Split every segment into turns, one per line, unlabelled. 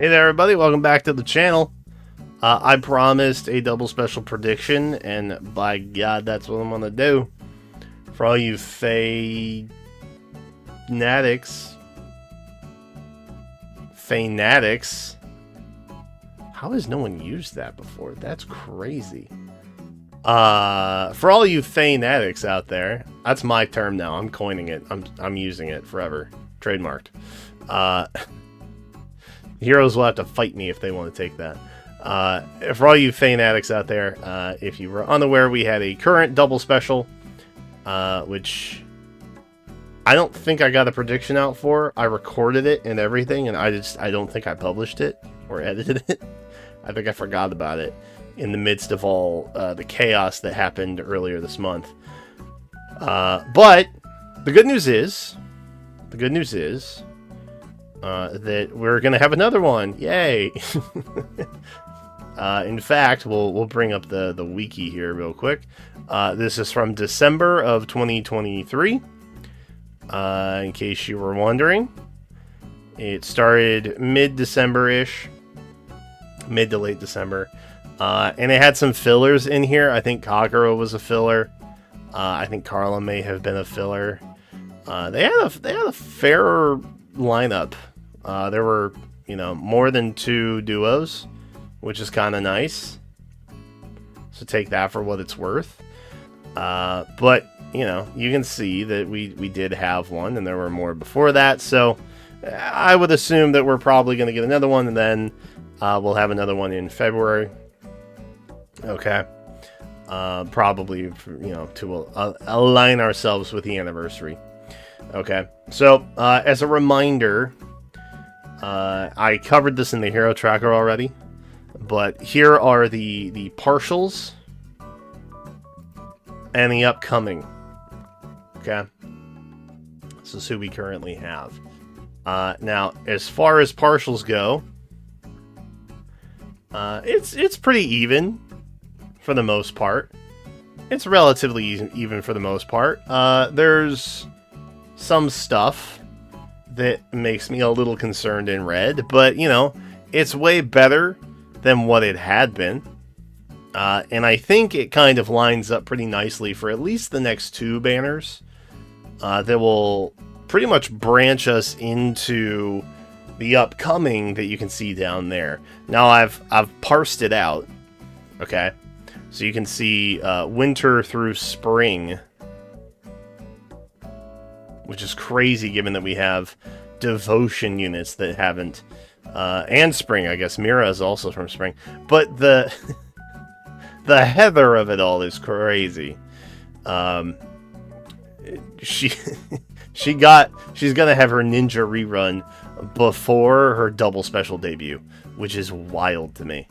Hey there, everybody. Welcome back to the channel. I promised a double special prediction, and by God, that's what I'm going to do. For all you fanatics. How has no one used that before? That's crazy. For all you fanatics out there, that's my term now. I'm coining it. I'm using it forever. Trademarked. Heroes will have to fight me if they want to take that. For all you fanatics out there, if you were unaware, we had a current double special, which I don't think I got a prediction out for. I recorded it and everything, and I don't think I published it or edited it. I think I forgot about it in the midst of all the chaos that happened earlier this month. But the good news is that we're gonna have another one. Yay! In fact, we'll bring up the wiki here real quick. This is from December of 2023. In case you were wondering, it started mid-December-ish, mid to late December, and it had some fillers in here. I think Kagura was a filler. I think Carla may have been a filler. They had a fair lineup. There were, more than 2 duos, which is kind of nice. So take that for what it's worth. But, you can see that we did have one, and there were more before that. So I would assume that we're probably going to get another one, and then we'll have another one in February. Okay. Probably, to align ourselves with the anniversary. Okay. So, as a reminder, I covered this in the Hero Tracker already, but here are the partials and the upcoming. Okay, this is who we currently have. Now, as far as partials go, it's pretty even for the most part. It's relatively even for the most part. There's some stuff that makes me a little concerned in red, but it's way better than what it had been, and I think it kind of lines up pretty nicely for at least the next 2 banners that will pretty much branch us into the upcoming that you can see down there. Now I've parsed it out, okay, so you can see winter through spring, which is crazy given that we have devotion units that haven't, and spring, I guess. Mira is also from spring, but the heather of it all is crazy. She's gonna have her ninja rerun before her double special debut, which is wild to me.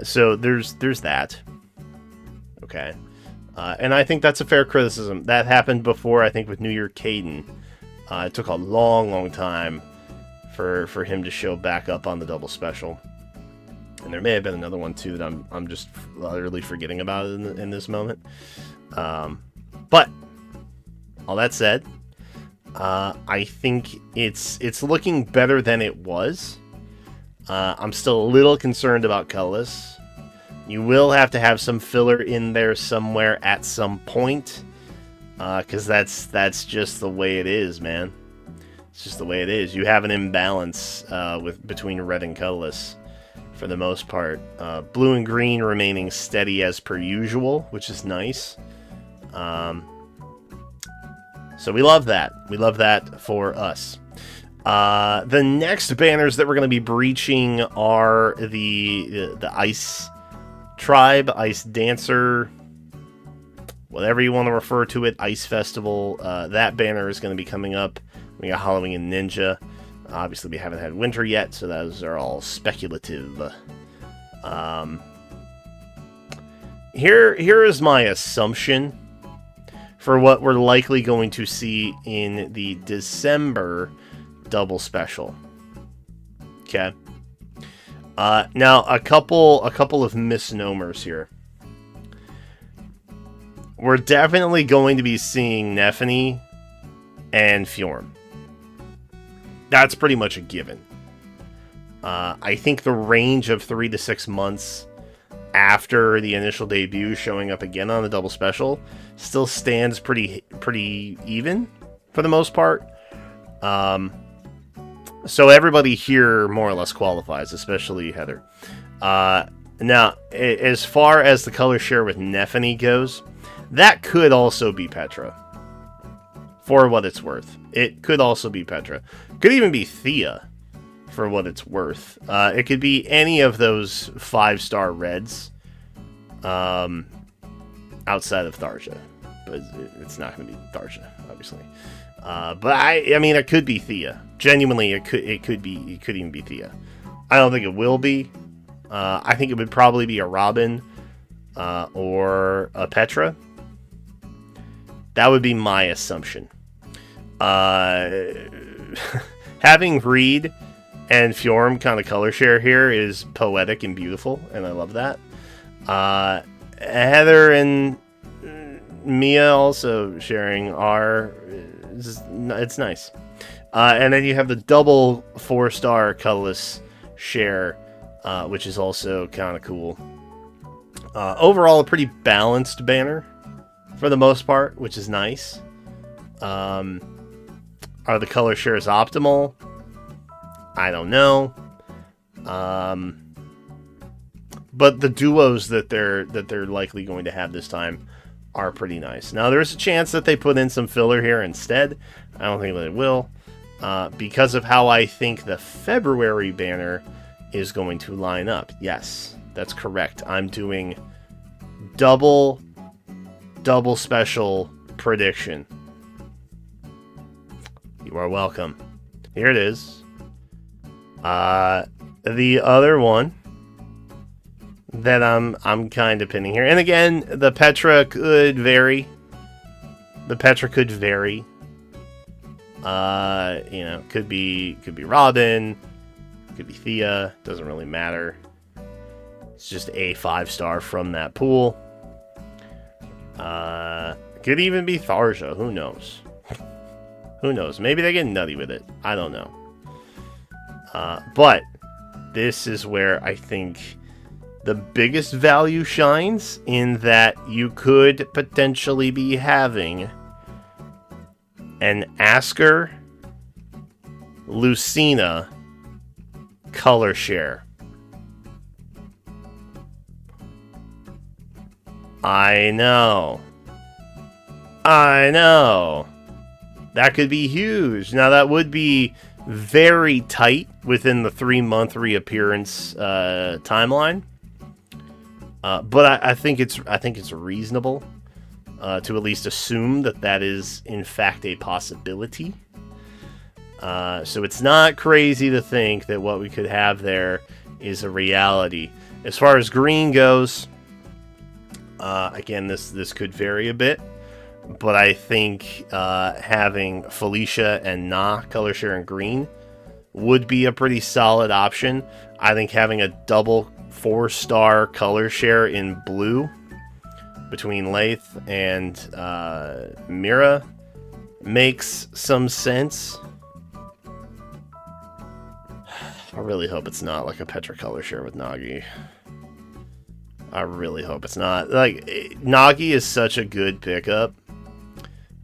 So there's that. Okay. And I think that's a fair criticism. That happened before, I think, with New Year Caden. It took a long time for him to show back up on the double special. And there may have been another one, too, that I'm just utterly forgetting about in this moment. But, all that said, I think it's looking better than it was. I'm still a little concerned about colorless. You will have to have some filler in there somewhere at some point, because that's just the way it is, man. It's just the way it is. You have an imbalance between red and colorless for the most part. Blue and green remaining steady as per usual, which is nice. So we love that. We love that for us. The next banners that we're going to be breaching are the Ice Tribe, Ice Dancer, whatever you want to refer to it, Ice Festival. That banner is going to be coming up. We got Halloween and Ninja. Obviously, we haven't had Winter yet, so those are all speculative. Here is my assumption for what we're likely going to see in the December double special. Okay. Now, a couple of misnomers here. We're definitely going to be seeing Nephany and Fjorm. That's pretty much a given. I think the range of 3 to 6 months after the initial debut showing up again on the double special still stands pretty even for the most part. So everybody here more or less qualifies, especially Heather. Now, as far as the color share with Nephany goes, that could also be Petra. For what it's worth. It could also be Petra. Could even be Thea, for what it's worth. It could be any of those 5-star reds outside of Tharja. But it's not going to be Tharja, obviously. But I mean, it could be Thea. Genuinely, it could even be Thea. I don't think it will be. I think it would probably be a Robin or a Petra. That would be my assumption. Having Reed and Fjorm kind of color share here is poetic and beautiful, and I love that. Heather and Mia also sharing it's nice. And then you have the double 4-star colorless share, which is also kind of cool. Overall, a pretty balanced banner for the most part, which is nice. Are the color shares optimal? I don't know. But the duos that they're likely going to have this time are pretty nice. Now, there's a chance that they put in some filler here instead. I don't think they will. Because of how I think the February banner is going to line up. Yes, that's correct. I'm doing double special prediction. You are welcome. Here it is. The other one that I'm kind of pinning here, and again, the Petra could vary. Could be Robin, could be Thea. Doesn't really matter. It's just a 5-star from that pool. Could even be Tharja. Who knows? Who knows? Maybe they get nutty with it. I don't know. But this is where I think the biggest value shines, in that you could potentially be having an Asker Lucina color share. I know. That could be huge. Now, that would be very tight within the 3-month reappearance timeline. But I think it's reasonable to at least assume that is in fact a possibility. So it's not crazy to think that what we could have there is a reality. As far as green goes, again, this could vary a bit, but I think having Felicia and Na color share in green would be a pretty solid option. I think having a double 4-star color share in blue between Lath and Mira makes some sense. I really hope it's not like a Petra color share with Nagi. I really hope it's not. Like, Nagi is such a good pickup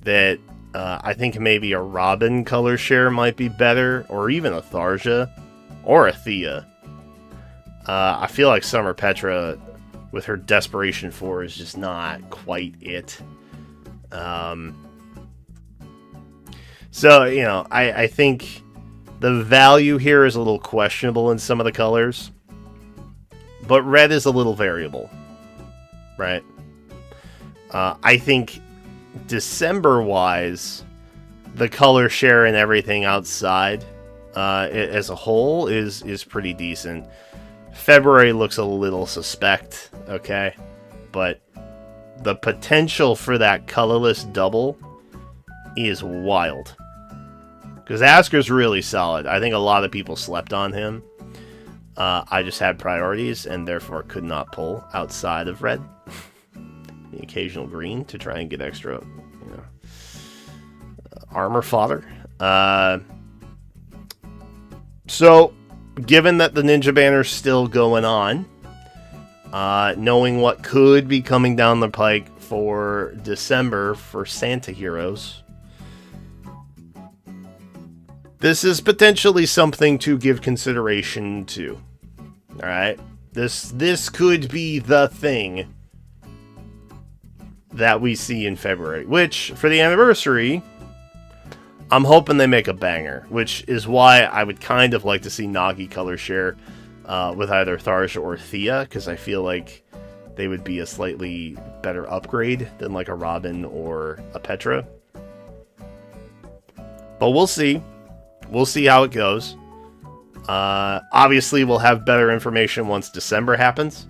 that I think maybe a Robin color share might be better, or even a Tharja, or a Thea. I feel like Summer Petra, with her Desperation 4, is just not quite it. So, I think the value here is a little questionable in some of the colors. But red is a little variable, right? I think December-wise, the color share and everything outside as a whole is pretty decent. February looks a little suspect, okay? But the potential for that colorless double is wild. Because Asker's really solid. I think a lot of people slept on him. I just had priorities and therefore could not pull outside of red. The occasional green to try and get extra, armor fodder. So given that the Ninja Banner's still going on, knowing what could be coming down the pike for December for Santa Heroes, this is potentially something to give consideration to. Alright? This could be the thing that we see in February. Which, for the anniversary, I'm hoping they make a banger. Which is why I would kind of like to see Nagi color share with either Tharja or Thea, because I feel like they would be a slightly better upgrade than like a Robin or a Petra. But we'll see. We'll see how it goes. Obviously, we'll have better information once December happens.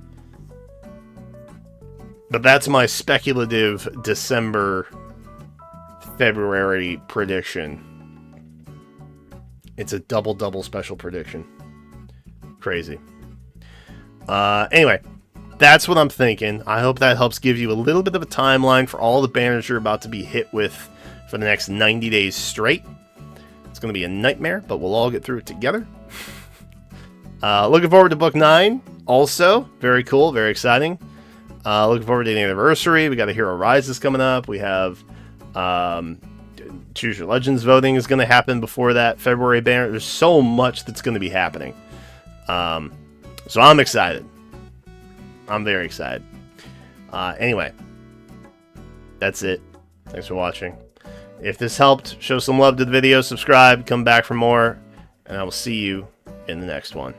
But that's my speculative December, February prediction. It's a double special prediction. Crazy. Anyway, that's what I'm thinking. I hope that helps give you a little bit of a timeline for all the banners you're about to be hit with for the next 90 days straight. It's going to be a nightmare, but we'll all get through it together. Looking forward to Book 9. Also, very cool, very exciting. Looking forward to the anniversary. We got a Hero Rises coming up. We have Choose Your Legends voting is going to happen before that February banner. There's so much that's going to be happening. So I'm excited. I'm very excited. Anyway, that's it. Thanks for watching. If this helped, show some love to the video, subscribe, come back for more, and I will see you in the next one.